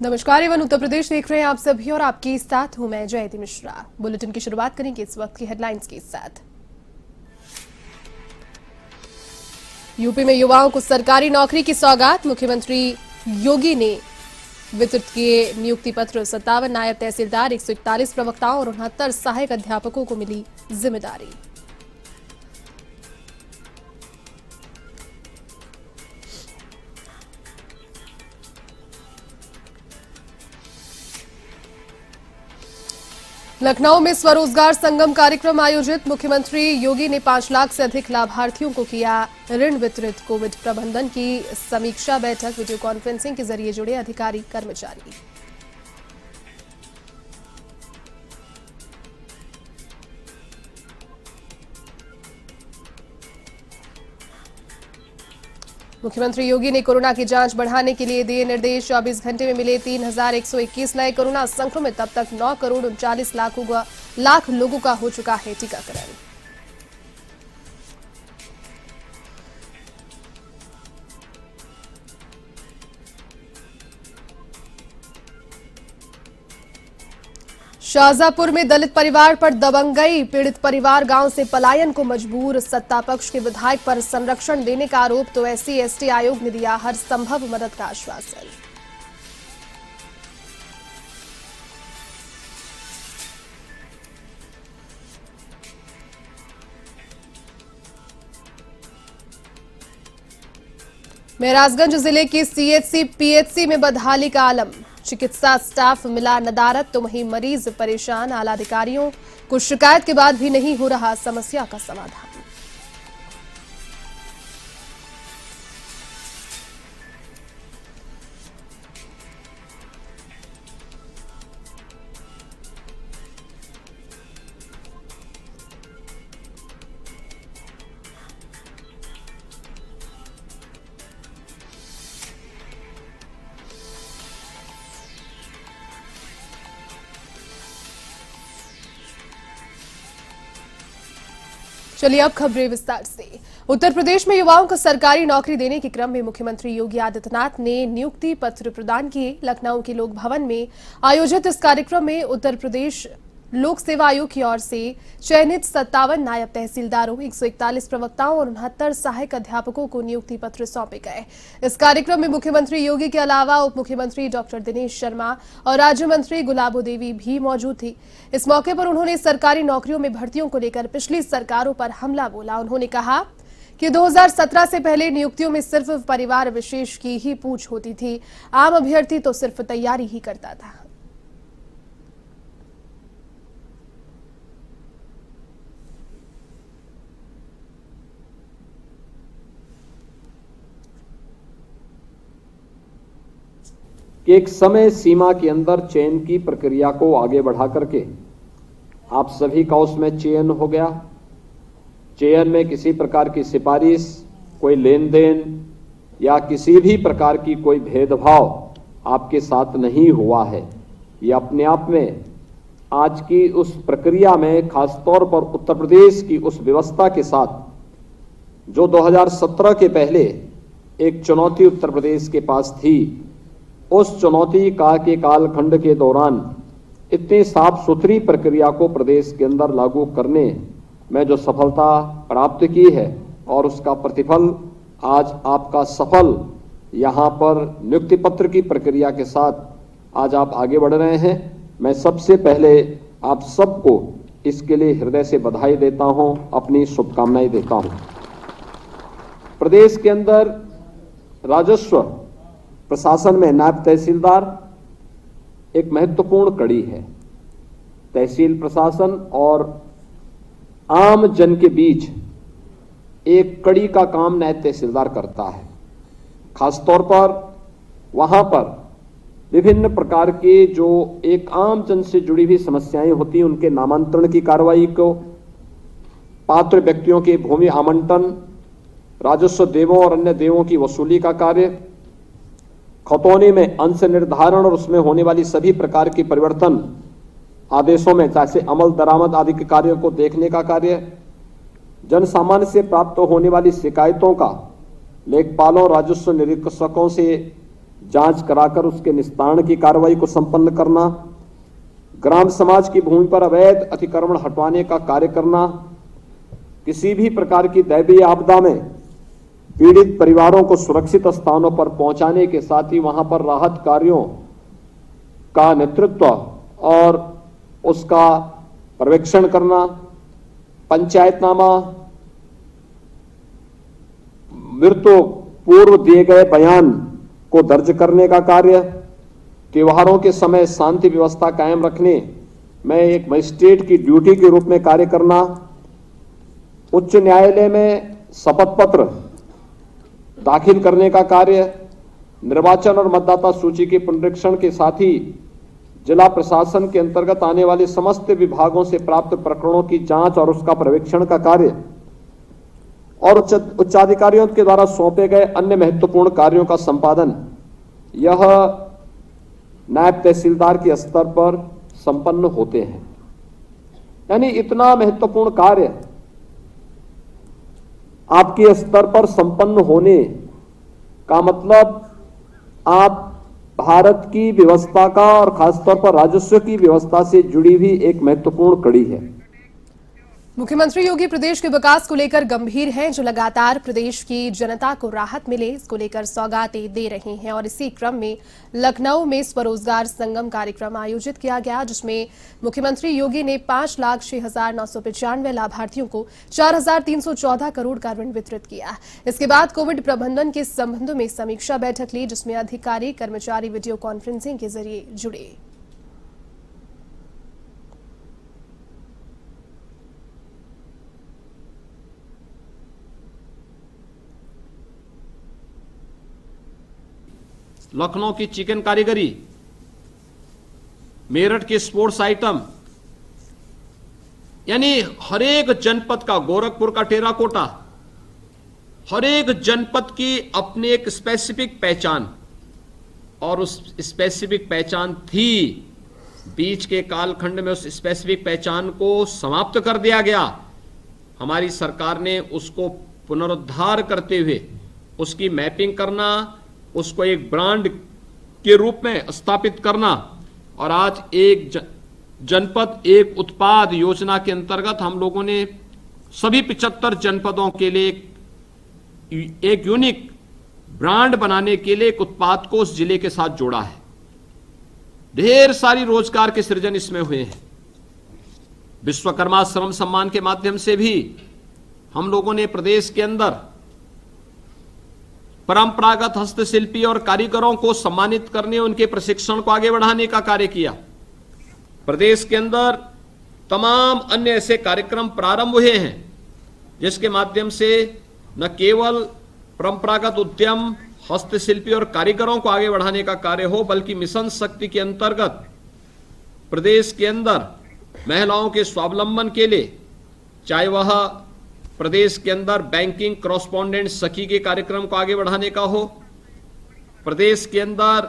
नमस्कार, एवं उत्तर प्रदेश देख रहे हैं आप सभी और आपके साथ हूं मैं जयती मिश्रा। बुलेटिन की शुरुआत करेंगे इस वक्त की हेडलाइंस के साथ। यूपी में युवाओं को सरकारी नौकरी की सौगात, मुख्यमंत्री योगी ने वितरित किए नियुक्ति पत्र। 57 नायब तहसीलदार, 141 प्रवक्ताओं और 69 सहायक अध्यापकों को मिली जिम्मेदारी। लखनऊ में स्वरोजगार संगम कार्यक्रम आयोजित, मुख्यमंत्री योगी ने 5 लाख से अधिक लाभार्थियों को किया ऋण वितरित। कोविड प्रबंधन की समीक्षा बैठक, वीडियो कॉन्फ्रेंसिंग के जरिए जुड़े अधिकारी कर्मचारी। मुख्यमंत्री योगी ने कोरोना की जांच बढ़ाने के लिए दिए निर्देश। 24 घंटे में मिले 3121 नए कोरोना संक्रमित। अब तक 9 करोड़ 39 लाख लोगों का हो चुका है टीकाकरण। शाहजहांपुर में दलित परिवार पर दबंगई, पीड़ित परिवार गांव से पलायन को मजबूर। सत्ता पक्ष के विधायक पर संरक्षण देने का आरोप, तो SC/ST आयोग ने दिया हर संभव मदद का आश्वासन। महराजगंज जिले की CHC-PHC में बदहाली का आलम, चिकित्सा स्टाफ मिला नदारद, तो वहीं मरीज परेशान। आला अधिकारियों को शिकायत के बाद भी नहीं हो रहा समस्या का समाधान। चलिए अब खबरें विस्तार से। उत्तर प्रदेश में युवाओं को सरकारी नौकरी देने के क्रम में मुख्यमंत्री योगी आदित्यनाथ ने नियुक्ति पत्र प्रदान किए। लखनऊ के लोक भवन में आयोजित इस कार्यक्रम में उत्तर प्रदेश लोक सेवा आयोग की ओर से चयनित 57 नायब तहसीलदारों, 141 प्रवक्ताओं और 69 सहायक अध्यापकों को नियुक्ति पत्र सौंपे गए। इस कार्यक्रम में मुख्यमंत्री योगी के अलावा उप मुख्यमंत्री डॉक्टर दिनेश शर्मा और राज्य मंत्री गुलाबो देवी भी मौजूद थी। इस मौके पर उन्होंने सरकारी नौकरियों में भर्तियों को लेकर पिछली सरकारों पर हमला बोला। उन्होंने कहा कि 2017 से पहले नियुक्तियों में सिर्फ परिवार विशेष की ही पूछ होती थी, आम अभ्यर्थी तो सिर्फ तैयारी ही करता था। एक समय सीमा के अंदर चयन की प्रक्रिया को आगे बढ़ा करके आप सभी का उसमें चयन हो गया। चयन में किसी प्रकार की सिफारिश, कोई लेन देन या किसी भी प्रकार की कोई भेदभाव आपके साथ नहीं हुआ है। ये अपने आप में आज की उस प्रक्रिया में खासतौर पर उत्तर प्रदेश की उस व्यवस्था के साथ जो 2017 के पहले एक चुनौती उत्तर प्रदेश के पास थी, उस चुनौती के कालखंड के दौरान इतनी साफ सुथरी प्रक्रिया को प्रदेश के अंदर लागू करने में जो सफलता प्राप्त की है और उसका प्रतिफल आज आपका सफल यहाँ पर नियुक्ति पत्र की प्रक्रिया के साथ आज आप आगे बढ़ रहे हैं। मैं सबसे पहले आप सबको इसके लिए हृदय से बधाई देता हूँ, अपनी शुभकामनाएं देता हूँ। प्रदेश के अंदर राजस्व प्रशासन में नायब तहसीलदार एक महत्वपूर्ण कड़ी है। तहसील प्रशासन और आम जन के बीच एक कड़ी का काम नायब तहसीलदार करता है। खासतौर पर वहां पर विभिन्न प्रकार के जो एक आम जन से जुड़ी हुई समस्याएं होती हैं, उनके नामांतरण की कार्रवाई को, पात्र व्यक्तियों के भूमि आवंटन, राजस्व देवों और अन्य देवों की वसूली का कार्य, खतौनी में अंश निर्धारण और उसमें होने वाली सभी प्रकार की परिवर्तन आदेशों में, जैसे अमल दरामद आदि के कार्यों को देखने का कार्य, जन सामान्य से प्राप्त होने वाली शिकायतों का लेखपालों, राजस्व निरीक्षकों से जांच कराकर उसके निस्तारण की कार्रवाई को संपन्न करना, ग्राम समाज की भूमि पर अवैध अतिक्रमण हटवाने का कार्य करना, किसी भी प्रकार की दैवीय आपदा में पीड़ित परिवारों को सुरक्षित स्थानों पर पहुंचाने के साथ ही वहां पर राहत कार्यों का नेतृत्व और उसका पर्यवेक्षण करना, पंचायतनामा, मृत्यु पूर्व दिए गए बयान को दर्ज करने का कार्य, त्योहारों के समय शांति व्यवस्था कायम रखने में एक मजिस्ट्रेट की ड्यूटी के रूप में कार्य करना, उच्च न्यायालय में शपथ पत्र दाखिल करने का कार्य, निर्वाचन और मतदाता सूची के पुनरीक्षण के साथ ही जिला प्रशासन के अंतर्गत आने वाले समस्त विभागों से प्राप्त प्रकरणों की जांच और उसका पर्यवेक्षण का कार्य और उच्चाधिकारियों के द्वारा सौंपे गए अन्य महत्वपूर्ण कार्यों का संपादन, यह नायब तहसीलदार के स्तर पर संपन्न होते हैं। यानी इतना महत्वपूर्ण कार्य आपके स्तर पर संपन्न होने का मतलब आप भारत की व्यवस्था का और खासतौर पर राजस्व की व्यवस्था से जुड़ी हुई एक महत्वपूर्ण कड़ी है। मुख्यमंत्री योगी प्रदेश के विकास को लेकर गंभीर हैं, जो लगातार प्रदेश की जनता को राहत मिले इसको लेकर सौगातें दे रहे हैं। और इसी क्रम में लखनऊ में स्वरोजगार संगम कार्यक्रम आयोजित किया गया, जिसमें मुख्यमंत्री योगी ने 5,06,995 लाभार्थियों को 4,314 करोड़ का ऋण वितरित किया। इसके बाद कोविड प्रबंधन के संबंध में समीक्षा बैठक ली, जिसमें अधिकारी कर्मचारी वीडियो कॉन्फ्रेंसिंग के जरिए जुड़े। लखनऊ की चिकन कारीगरी, मेरठ के स्पोर्ट्स आइटम, यानी हर एक जनपद का, गोरखपुर का टेराकोटा, हर एक जनपद की अपनी एक स्पेसिफिक पहचान, और उस स्पेसिफिक पहचान थी। बीच के कालखंड में उस स्पेसिफिक पहचान को समाप्त कर दिया गया। हमारी सरकार ने उसको पुनरुद्धार करते हुए उसकी मैपिंग करना, उसको एक ब्रांड के रूप में स्थापित करना, और आज एक जनपद एक उत्पाद योजना के अंतर्गत हम लोगों ने सभी 75 जनपदों के लिए एक यूनिक ब्रांड बनाने के लिए एक उत्पाद को उस जिले के साथ जोड़ा है। ढेर सारी रोजगार के सृजन इसमें हुए हैं। विश्वकर्मा श्रम सम्मान के माध्यम से भी हम लोगों ने प्रदेश के अंदर परंपरागत हस्तशिल्पी और कारीगरों को सम्मानित करने, उनके प्रशिक्षण को आगे बढ़ाने का कार्य किया। प्रदेश के अंदर तमाम अन्य ऐसे कार्यक्रम प्रारंभ हुए हैं, जिसके माध्यम से न केवल परंपरागत उद्यम, हस्तशिल्पी और कारीगरों को आगे बढ़ाने का कार्य हो, बल्कि मिशन शक्ति के अंतर्गत प्रदेश के अंदर महिलाओं के स्वावलंबन के लिए, चाहे वह प्रदेश के अंदर बैंकिंग कॉरेस्पॉन्डेंट सखी के कार्यक्रम को आगे बढ़ाने का हो, प्रदेश के अंदर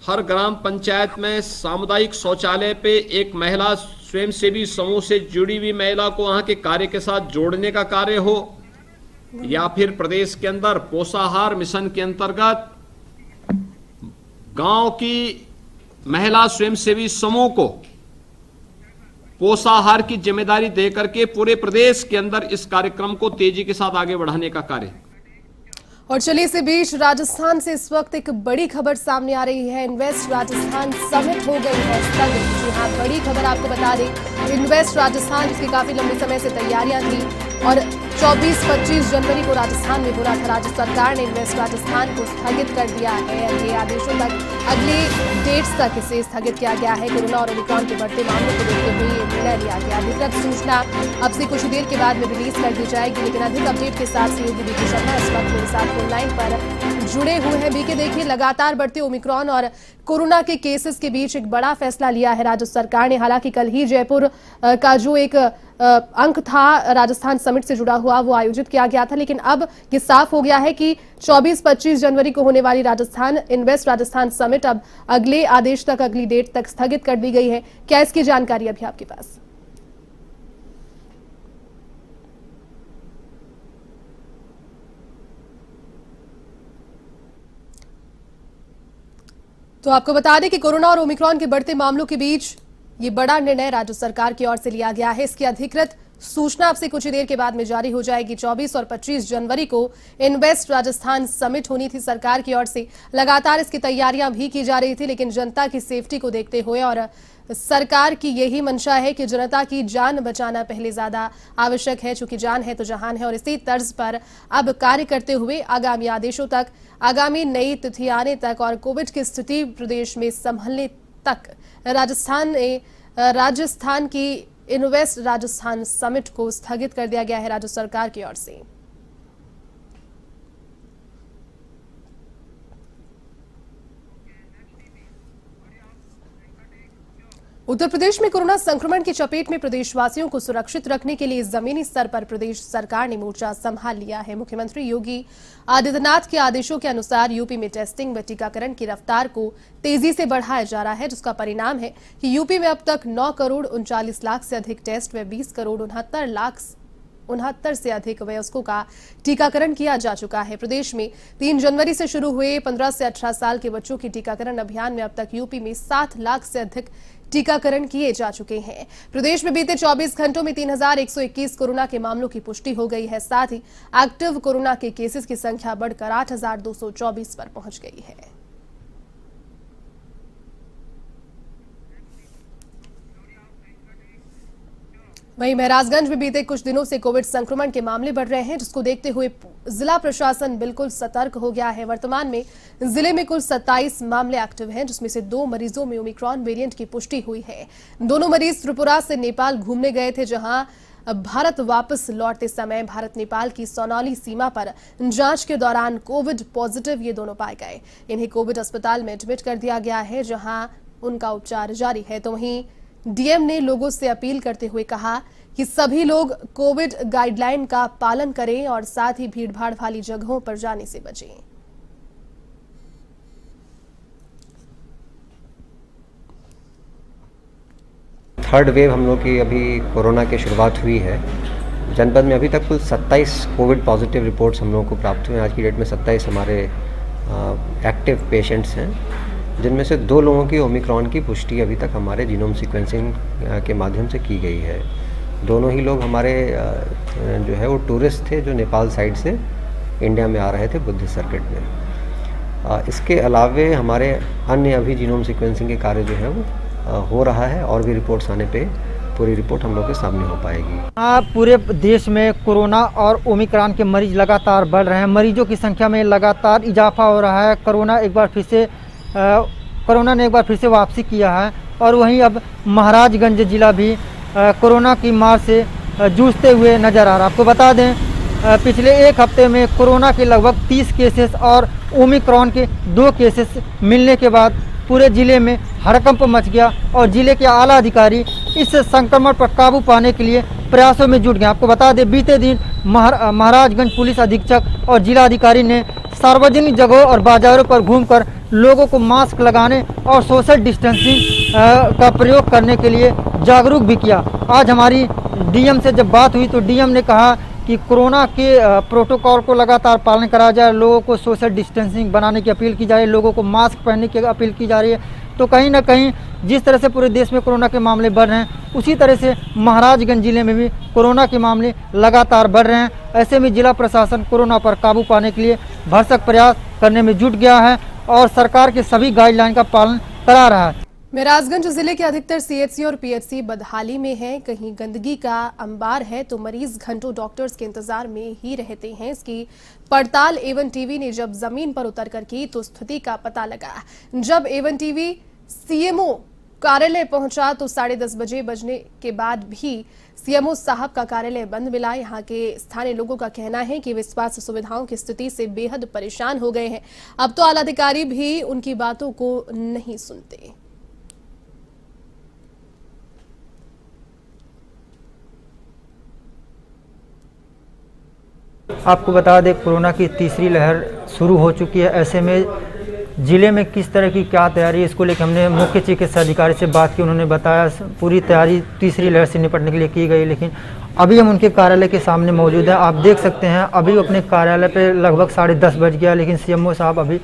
हर ग्राम पंचायत में सामुदायिक शौचालय पे एक महिला स्वयंसेवी समूह से जुड़ी हुई महिला को वहां के कार्य के साथ जोड़ने का कार्य हो, या फिर प्रदेश के अंदर पोषाहार मिशन के अंतर्गत गांव की महिला स्वयंसेवी समूह को पोषाहार की जिम्मेदारी देकर के पूरे प्रदेश के अंदर इस कार्यक्रम को तेजी के साथ आगे बढ़ाने का कार्य। और चलिए इसी बीच राजस्थान से इस वक्त एक बड़ी खबर सामने आ रही है। इन्वेस्ट राजस्थान समिट हो गई है स्थगित। जी हाँ, बड़ी खबर आपको बता दें, इन्वेस्ट राजस्थान जिसकी काफी लंबे समय से तैयारियां थी और 24-25 जनवरी को राजस्थान में हो रहा था, राज्य सरकार ने इन्वेस्ट राजस्थान को स्थगित कर दिया है। अगले आदेशों तक, अगले डेट्स तक इसे स्थगित किया गया है। कोरोना और ओमिक्रॉन के बढ़ते मामलों को देखते हुए ये निर्णय लिया गया। अधिकृत सूचना अब से कुछ देर के बाद में रिलीज कर दी जाएगी, लेकिन अधिक अपडेट के साथ सहयोगी बीके शर्मा इस वक्त मेरे साथ फोनलाइन पर जुड़े हुए हैं। बीके, देखिए लगातार बढ़ते ओमिक्रॉन और कोरोना के केसेस के बीच एक बड़ा फैसला लिया है राज्य सरकार ने। हालांकि कल ही जयपुर का जो एक अंक था राजस्थान समिट से जुड़ा हुआ, वो आयोजित किया गया था, लेकिन अब ये साफ हो गया है कि 24-25 जनवरी को होने वाली राजस्थान इन्वेस्ट राजस्थान समिट अब अगले आदेश तक, अगली डेट तक स्थगित कर दी गई है। क्या इसकी जानकारी अभी आपके पास? तो आपको बता दें कि कोरोना और ओमिक्रॉन के बढ़ते मामलों के बीच ये बड़ा निर्णय राज्य सरकार की ओर से लिया गया है। इसकी अधिकृत सूचना अब से कुछ ही देर के बाद में जारी हो जाएगी। 24 और 25 जनवरी को इन्वेस्ट राजस्थान समिट होनी थी सरकार की ओर से। लगातार इसकी तैयारियां भी की जा रही थी, लेकिन जनता की सेफ्टी को देखते हुए और सरकार की यही मंशा है कि जनता की जान बचाना पहले ज्यादा आवश्यक है, चूंकि जान है तो जहान है। और इसी तर्ज पर अब कार्य करते हुए आगामी आदेशों तक, आगामी नई तिथि आने तक और कोविड की स्थिति प्रदेश में संभलने तक राजस्थान की इन्वेस्ट राजस्थान समिट को स्थगित कर दिया गया है राज्य सरकार की ओर से। उत्तर प्रदेश में कोरोना संक्रमण की चपेट में प्रदेशवासियों को सुरक्षित रखने के लिए जमीनी स्तर पर प्रदेश सरकार ने मोर्चा संभाल लिया है। मुख्यमंत्री योगी आदित्यनाथ के आदेशों के अनुसार यूपी में टेस्टिंग व टीकाकरण की रफ्तार को तेजी से बढ़ाया जा रहा है, जिसका परिणाम है कि यूपी में अब तक 9 करोड़ 39 लाख से अधिक टेस्ट व 20 करोड़ 69 से अधिक वयस्कों का टीकाकरण किया जा चुका है। प्रदेश में 3 जनवरी से शुरू हुए 15 से 18 साल के बच्चों की टीकाकरण अभियान में अब तक यूपी में 7 लाख से अधिक टीकाकरण किए जा चुके हैं। प्रदेश में बीते 24 घंटों में 3121 कोरोना के मामलों की पुष्टि हो गई है। साथ ही एक्टिव कोरोना के केसेस की संख्या बढ़कर 8224 पर पहुंच गई है। वहीं महराजगंज में बीते कुछ दिनों से कोविड संक्रमण के मामले बढ़ रहे हैं, जिसको देखते हुए जिला प्रशासन बिल्कुल सतर्क हो गया है। वर्तमान में जिले में कुल 27 मामले एक्टिव हैं, जिसमें से 2 मरीजों में ओमिक्रॉन वेरिएंट की पुष्टि हुई है। दोनों मरीज त्रिपुरा से नेपाल घूमने गए थे, जहां भारत वापस लौटते समय भारत नेपाल की सोनौली सीमा पर जांच के दौरान कोविड पॉजिटिव ये दोनों पाए गए। इन्हें कोविड अस्पताल में एडमिट कर दिया गया है, जहां उनका उपचार जारी है। तो वहीं डीएम ने लोगों से अपील करते हुए कहा कि सभी लोग कोविड गाइडलाइन का पालन करें और साथ ही भीड़भाड़ वाली जगहों पर जाने से बचें। थर्ड वेव हम लोग की अभी कोरोना की शुरुआत हुई है। जनपद में अभी तक कुल 27 कोविड पॉजिटिव रिपोर्ट्स हम लोगों को प्राप्त हुए हैं। आज की डेट में 27 हमारे एक्टिव पेशेंट्स हैं, जिनमें से 2 लोगों की ओमिक्रॉन की पुष्टि अभी तक हमारे जीनोम सीक्वेंसिंग के माध्यम से की गई है। दोनों ही लोग हमारे जो है वो टूरिस्ट थे, जो नेपाल साइड से इंडिया में आ रहे थे बुद्धिस्ट सर्किट में। इसके अलावे हमारे अन्य अभी जीनोम सीक्वेंसिंग के कार्य जो है वो हो रहा है, और भी रिपोर्ट्स आने पे पूरी रिपोर्ट हम लोग के सामने हो पाएगी। पूरे देश में कोरोना और ओमिक्रॉन के मरीज लगातार बढ़ रहे हैं। मरीजों की संख्या में लगातार इजाफा हो रहा है। कोरोना ने एक बार फिर से वापसी किया है, और वहीं अब महाराजगंज जिला भी कोरोना की मार से जूझते हुए नजर आ रहा है। आपको बता दें, पिछले 1 हफ्ते में कोरोना के लगभग 30 केसेस और ओमिक्रॉन के 2 केसेस मिलने के बाद पूरे जिले में हड़कंप मच गया, और जिले के आला अधिकारी इस संक्रमण पर काबू पाने के लिए प्रयासों में जुट गए। आपको बता दें, बीते दिन महाराजगंज पुलिस अधीक्षक और जिलाधिकारी ने सार्वजनिक जगहों और बाजारों पर घूमकर लोगों को मास्क लगाने और सोशल डिस्टेंसिंग का प्रयोग करने के लिए जागरूक भी किया। आज हमारी डीएम से जब बात हुई तो डीएम ने कहा कि कोरोना के प्रोटोकॉल को लगातार पालन कराया जाए, लोगों को सोशल डिस्टेंसिंग बनाने की अपील की जा रही है, लोगों को मास्क पहनने की अपील की जा रही है। तो कहीं ना कहीं जिस तरह से पूरे देश में कोरोना के मामले बढ़ रहे हैं, उसी तरह से महाराजगंज जिले में भी कोरोना के मामले लगातार बढ़ रहे हैं। ऐसे में जिला प्रशासन कोरोना पर काबू पाने के लिए भरसक प्रयास करने में जुट गया है और सरकार के सभी गाइडलाइन का पालन करा रहा है। महराजगंज जिले के अधिकतर सीएचसी और पीएचसी बदहाली में है। कहीं गंदगी का अंबार है तो मरीज घंटों डॉक्टर्स के इंतजार में ही रहते हैं। इसकी पड़ताल एवन टीवी ने जब जमीन पर उतरकर की तो स्थिति का पता लगा। जब एवन टीवी सीएमओ कार्यालय पहुंचा तो 10:30 बजने के बाद भी सीएमओ साहब का कार्यालय बंद मिला। यहाँ के स्थानीय लोगों का कहना है कि वे स्वास्थ्य सुविधाओं की स्थिति से बेहद परेशान हो गए हैं। अब तो आला अधिकारी भी उनकी बातों को नहीं सुनते। आपको बता दें, कोरोना की तीसरी लहर शुरू हो चुकी है। ऐसे में ज़िले में किस तरह की क्या तैयारी है, इसको लेकर हमने मुख्य चिकित्सा अधिकारी से बात की। उन्होंने बताया पूरी तैयारी तीसरी लहर से निपटने के लिए की गई। लेकिन अभी हम उनके कार्यालय के सामने मौजूद हैं। आप देख सकते हैं, अभी अपने कार्यालय पे लगभग 10:30 बज गया, लेकिन सीएमओ साहब अभी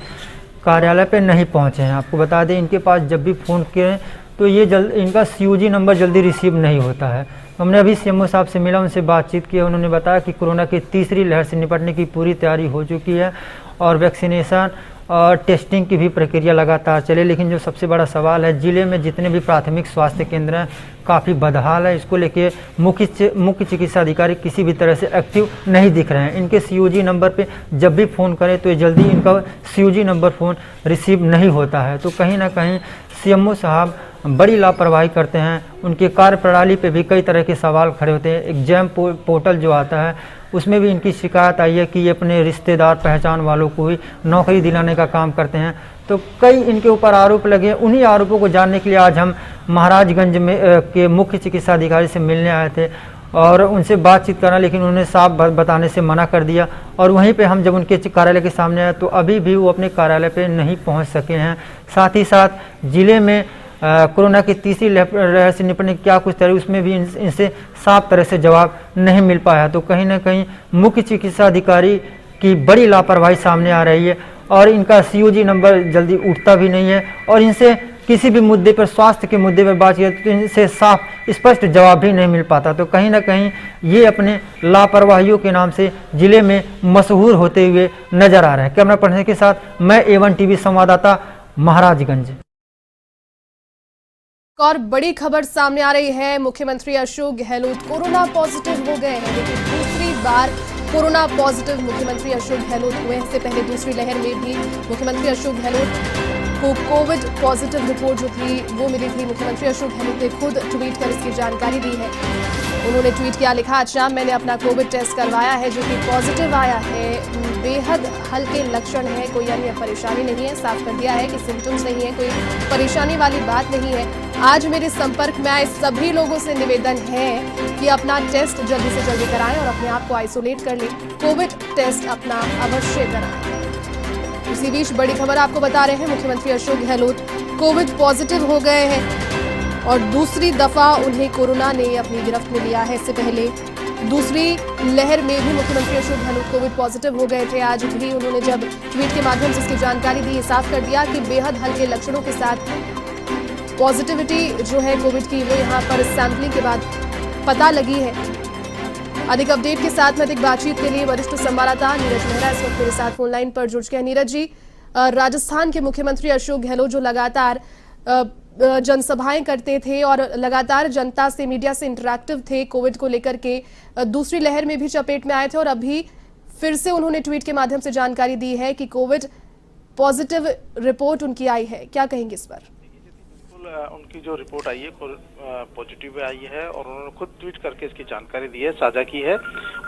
कार्यालय पे नहीं पहुंचे हैं। आपको बता दें, इनके पास जब भी फ़ोन किए तो ये इनका COG नंबर जल्दी रिसीव नहीं होता है। हमने अभी CMO साहब से मिला, उनसे बातचीत की, उन्होंने बताया कि कोरोना की तीसरी लहर से निपटने की पूरी तैयारी हो चुकी है और वैक्सीनेशन और टेस्टिंग की भी प्रक्रिया लगातार चले। लेकिन जो सबसे बड़ा सवाल है, ज़िले में जितने भी प्राथमिक स्वास्थ्य केंद्र हैं काफ़ी बदहाल है। इसको लेके मुख्य चिकित्सा अधिकारी किसी भी तरह से एक्टिव नहीं दिख रहे हैं। इनके COG नंबर पे जब भी फ़ोन करें तो जल्दी इनका COG नंबर फ़ोन रिसीव नहीं होता है। तो कहीं ना कहीं CMO साहब बड़ी लापरवाही करते हैं। उनके कार्य प्रणाली पे भी कई तरह के सवाल खड़े होते हैं। एक जैम पोर्टल जो आता है उसमें भी इनकी शिकायत आई है कि ये अपने रिश्तेदार पहचान वालों को ही नौकरी दिलाने का काम करते हैं। तो कई इनके ऊपर आरोप लगे। उन्हीं आरोपों को जानने के लिए आज हम महाराजगंज में के मुख्य चिकित्सा अधिकारी से मिलने आए थे और उनसे बातचीत करना, लेकिन उन्होंने साफ बताने से मना कर दिया। और वहीं पे हम जब उनके कार्यालय के सामने आए तो अभी भी वो अपने कार्यालय पे नहीं पहुंच सके हैं। साथ ही साथ जिले में कोरोना की तीसरी लहर से निपटने की क्या कुछ तैयारी, उसमें भी इनसे साफ तरह से जवाब नहीं मिल पाया। तो कहीं ना कहीं मुख्य चिकित्सा अधिकारी की बड़ी लापरवाही सामने आ रही है और इनका COG नंबर जल्दी उठता भी नहीं है और इनसे किसी भी मुद्दे पर, स्वास्थ्य के मुद्दे पर बात किया तो इनसे साफ स्पष्ट जवाब भी नहीं मिल पाता। तो कहीं ना कहीं ये अपने लापरवाहियों के नाम से जिले में मशहूर होते हुए नजर आ रहे हैं। कैमरा पर्सन के साथ मैं A1 TV संवाददाता महाराजगंज। और बड़ी खबर सामने आ रही है, मुख्यमंत्री अशोक गहलोत कोरोना पॉजिटिव हो गए हैं। लेकिन दूसरी बार कोरोना पॉजिटिव मुख्यमंत्री अशोक गहलोत हुए। इससे पहले दूसरी लहर में भी मुख्यमंत्री अशोक गहलोत को कोविड पॉजिटिव रिपोर्ट जो थी वो मिली थी। मुख्यमंत्री अशोक गहलोत ने खुद ट्वीट कर इसकी जानकारी दी है। उन्होंने ट्वीट किया, लिखा, आज शाम मैंने अपना कोविड टेस्ट करवाया है जो कि पॉजिटिव आया है। बेहद हल्के लक्षण है, कोई अन्य परेशानी नहीं है। साफ कर दिया है कि सिम्टम्स नहीं है, कोई परेशानी वाली बात नहीं है। आज मेरे संपर्क में आए सभी लोगों से निवेदन है कि अपना टेस्ट जल्दी से जल्दी कराएं और अपने आप को आइसोलेट कर लें। कोविड टेस्ट अपना अवश्य कराएं। इसी बीच बड़ी खबर आपको बता रहे हैं, मुख्यमंत्री अशोक गहलोत कोविड पॉजिटिव हो गए हैं और दूसरी दफा उन्हें कोरोना ने अपनी गिरफ्त में लिया है। इससे पहले दूसरी लहर में भी मुख्यमंत्री अशोक गहलोत कोविड पॉजिटिव हो गए थे। आज भी उन्होंने जब ट्वीट के माध्यम से इसकी जानकारी दी, साफ कर दिया कि बेहद हल्के लक्षणों के साथ पॉजिटिविटी जो है कोविड की वो यहाँ पर सैंपलिंग के बाद पता लगी है। अधिक अपडेट के साथ में अधिक बातचीत के लिए वरिष्ठ संवाददाता नीरज मेहरा इस वक्त मेरे साथ फोन लाइन पर जुड़ चुके हैं। नीरज जी, राजस्थान के मुख्यमंत्री अशोक गहलोत जो लगातार जनसभाएं करते थे और लगातार जनता से, मीडिया से इंटरैक्टिव थे कोविड को लेकर के, दूसरी लहर में भी चपेट में आए थे और अभी फिर से उन्होंने ट्वीट के माध्यम से जानकारी दी है कि कोविड पॉजिटिव रिपोर्ट उनकी आई है। क्या कहेंगे इस पर? उनकी जो रिपोर्ट आई है पॉजिटिव आई है और उन्होंने खुद ट्वीट करके इसकी जानकारी दी है, साझा की है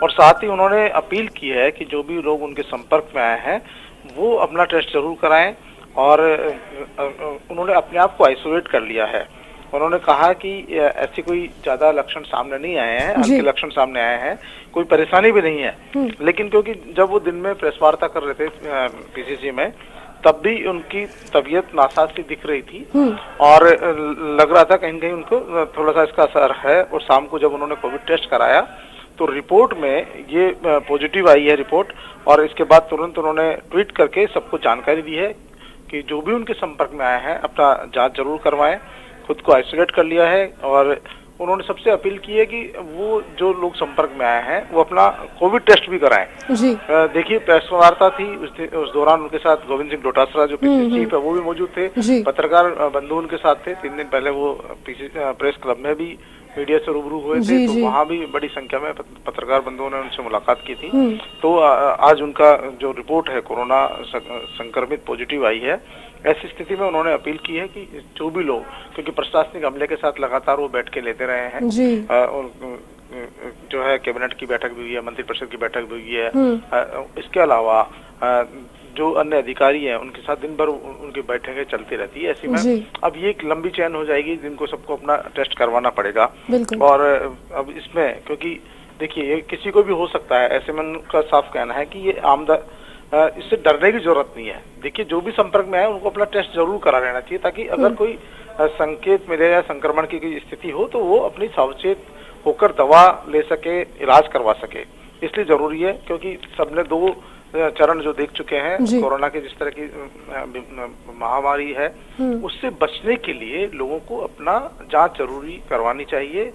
और साथ ही उन्होंने अपील की है कि जो भी लोग उनके संपर्क में आए हैं वो अपना टेस्ट जरूर कराएं और उन्होंने अपने आप को आइसोलेट कर लिया है। उन्होंने कहा कि ऐसी कोई ज्यादा लक्षण सामने नहीं आए हैं, हल्के लक्षण सामने आए हैं, कोई परेशानी भी नहीं है। लेकिन क्योंकि जब वो दिन में प्रेस वार्ता कर रहे थे PCC में, तब भी उनकी तबीयत नासाज सी दिख रही थी और लग रहा था कहीं कहीं उनको थोड़ा सा इसका असर है। और शाम को जब उन्होंने कोविड टेस्ट कराया तो रिपोर्ट में ये पॉजिटिव आई है रिपोर्ट और इसके बाद तुरंत उन्होंने ट्वीट करके सबको जानकारी दी है कि जो भी उनके संपर्क में आए हैं अपना जांच जरूर करवाएं, खुद को आइसोलेट कर लिया है। और उन्होंने सबसे अपील की है कि वो जो लोग संपर्क में आए हैं वो अपना कोविड टेस्ट भी कराएं। देखिए, प्रेस वार्ता थी उस दौरान उनके साथ गोविंद सिंह डोटासरा जो PCC चीफ है वो भी मौजूद थे, पत्रकार बंधु उनके साथ थे। 3 दिन पहले वो प्रेस क्लब में भी मीडिया से रूबरू हुए थे, तो वहाँ भी बड़ी संख्या में पत्रकार बंधुओं ने उनसे मुलाकात की थी। तो आज उनका जो रिपोर्ट है कोरोना संक्रमित पॉजिटिव आई है। ऐसी स्थिति में उन्होंने अपील की है कि जो भी लोग, क्योंकि प्रशासनिक अमले के साथ लगातार वो बैठ के लेते रहे हैं और जो है कैबिनेट की बैठक भी हुई है, मंत्रिपरिषद की बैठक भी हुई है। इसके अलावा जो अन्य अधिकारी हैं उनके साथ दिन भर उनकी बैठकें चलती रहती है। ऐसी में अब ये एक लंबी चेन हो जाएगी जिनको सबको अपना टेस्ट करवाना पड़ेगा। और अब इसमें क्योंकि देखिए ये किसी को भी हो सकता है, ऐसे में उनका साफ कहना है कि ये इससे डरने की जरूरत नहीं है। देखिए, जो भी संपर्क में आए उनको अपना टेस्ट जरूर करा लेना चाहिए ताकि अगर कोई संकेत मिले या संक्रमण की कोई स्थिति हो तो वो अपनी सावचेत होकर दवा ले सके, इलाज करवा सके। इसलिए जरूरी है क्योंकि सबने 2 चरण जो देख चुके हैं, जी। कोरोना के जिस तरह की महामारी है, उससे बचने के लिए लोगों को अपना जांच जरूरी करवानी चाहिए,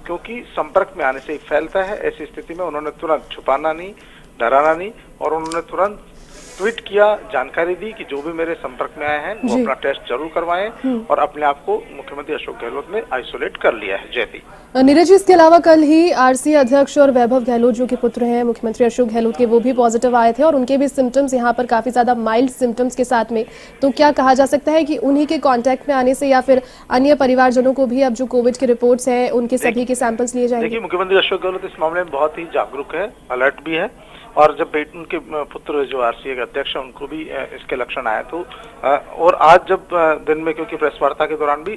क्योंकि संपर्क में आने से ही फैलता है। ऐसी स्थिति में उन्होंने तुरंत छुपाना नहीं, डराना नहीं, और उन्होंने तुरंत ट्वीट किया, जानकारी दी कि जो भी मेरे संपर्क में आए हैं वो जी। अपना टेस्ट जरूर करवाएं, और अपने आप को मुख्यमंत्री अशोक गहलोत ने आइसोलेट कर लिया है। जयती नीरज जी, इसके अलावा कल ही आरसी अध्यक्ष और वैभव गहलोत जो के पुत्र हैं मुख्यमंत्री अशोक गहलोत के, वो भी पॉजिटिव आए थे और उनके भी सिम्टम्स यहाँ पर काफी ज्यादा माइल्ड सिम्टम्स के साथ में। तो क्या कहा जा सकता है कि उन्हीं के कांटेक्ट में आने से या फिर अन्य परिवारजनों को भी अब जो कोविड की रिपोर्ट्स हैं उनके सभी के सैंपल्स लिए जाएंगे? देखिए, मुख्यमंत्री अशोक गहलोत इस मामले में बहुत ही जागरूक है, अलर्ट भी है, और जब उनके पुत्र जो आरसीए के अध्यक्ष हैं उनको भी इसके लक्षण आए, तो और आज जब दिन में, क्योंकि प्रेस वार्ता के दौरान भी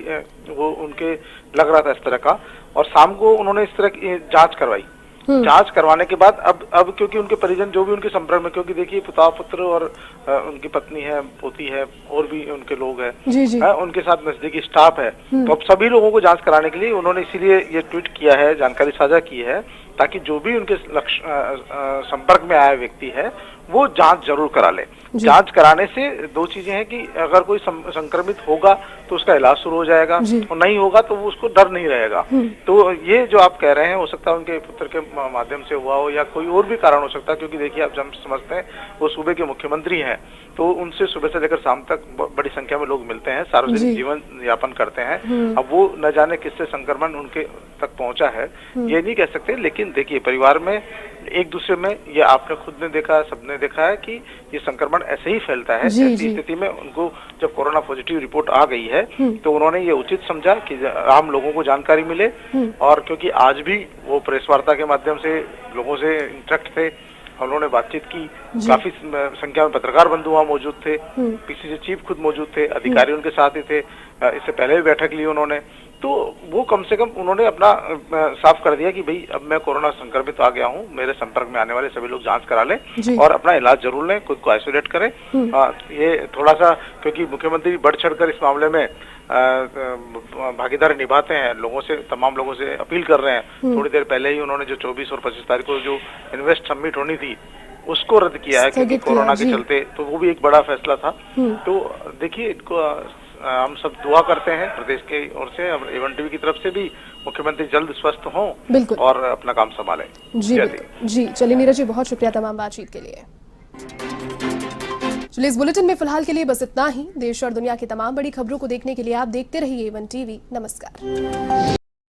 वो उनके लग रहा था इस तरह का, और शाम को उन्होंने इस तरह की जांच करवाई। जांच करवाने के बाद अब क्योंकि उनके परिजन जो भी उनके संपर्क में, क्योंकि देखिए पिता पुत्र और उनकी पत्नी है, पोती है, और भी उनके लोग हैं, जी जी। उनके साथ नजदीकी स्टाफ है, तो अब सभी लोगों को जांच कराने के लिए उन्होंने इसीलिए ये ट्वीट किया है, जानकारी साझा की है, ताकि जो भी उनके संपर्क में आया व्यक्ति है वो जांच जरूर करा ले। जांच कराने से दो चीजें हैं कि अगर कोई संक्रमित होगा तो उसका इलाज शुरू हो जाएगा, और नहीं होगा तो वो उसको डर नहीं रहेगा। तो ये जो आप कह रहे हैं, हो सकता है उनके पुत्र के माध्यम से हुआ हो, या कोई और भी कारण हो सकता है, क्योंकि देखिए आप जब समझते हैं वो सूबे के मुख्यमंत्री हैं, तो उनसे सुबह से लेकर शाम तक बड़ी संख्या में लोग मिलते हैं, सार्वजनिक जीवन यापन करते हैं। अब वो न जाने किससे संक्रमण उनके तक पहुंचा है, ये नहीं कह सकते। लेकिन देखिए, परिवार में एक दूसरे में, ये आपने खुद ने देखा, सबने देखा है कि ये संक्रमण ऐसे ही फैलता है। ऐसी स्थिति में उनको जब कोरोना पॉजिटिव रिपोर्ट आ गई है, तो उन्होंने ये उचित समझा कि आम लोगों को जानकारी मिले, और क्योंकि आज भी वो प्रेस वार्ता के माध्यम से लोगों से इंटरेक्ट थे, उन्होंने बातचीत की, काफी संख्या में पत्रकार बंधु वहाँ मौजूद थे, पीसीसी चीफ खुद मौजूद थे, अधिकारी उनके साथ ही थे, इससे पहले भी बैठक ली उन्होंने, तो वो कम से कम उन्होंने अपना साफ कर दिया कि भाई अब मैं कोरोना संक्रमित आ गया हूँ, मेरे संपर्क में आने वाले सभी लोग जांच करा लें और अपना इलाज जरूर लें, खुद को आइसोलेट करें। ये थोड़ा सा, क्योंकि मुख्यमंत्री बढ़ चढ़कर इस मामले में भागीदारी निभाते हैं, लोगों से, तमाम लोगों से अपील कर रहे हैं। थोड़ी देर पहले ही उन्होंने जो 24 और 25 तारीख को जो इन्वेस्ट समिट होनी थी उसको रद्द किया है, क्योंकि कोरोना के चलते, तो वो भी एक बड़ा फैसला था। तो देखिए, इनको हम सब दुआ करते हैं प्रदेश की ओर से, एवन टीवी की तरफ से भी, मुख्यमंत्री जल्द स्वस्थ हों और अपना काम संभालें। जी चलिए नीरज जी, बहुत शुक्रिया तमाम बातचीत के लिए। चलिए, इस बुलेटिन में फिलहाल के लिए बस इतना ही। देश और दुनिया की तमाम बड़ी खबरों को देखने के लिए आप देखते रहिए A1 TV। नमस्कार।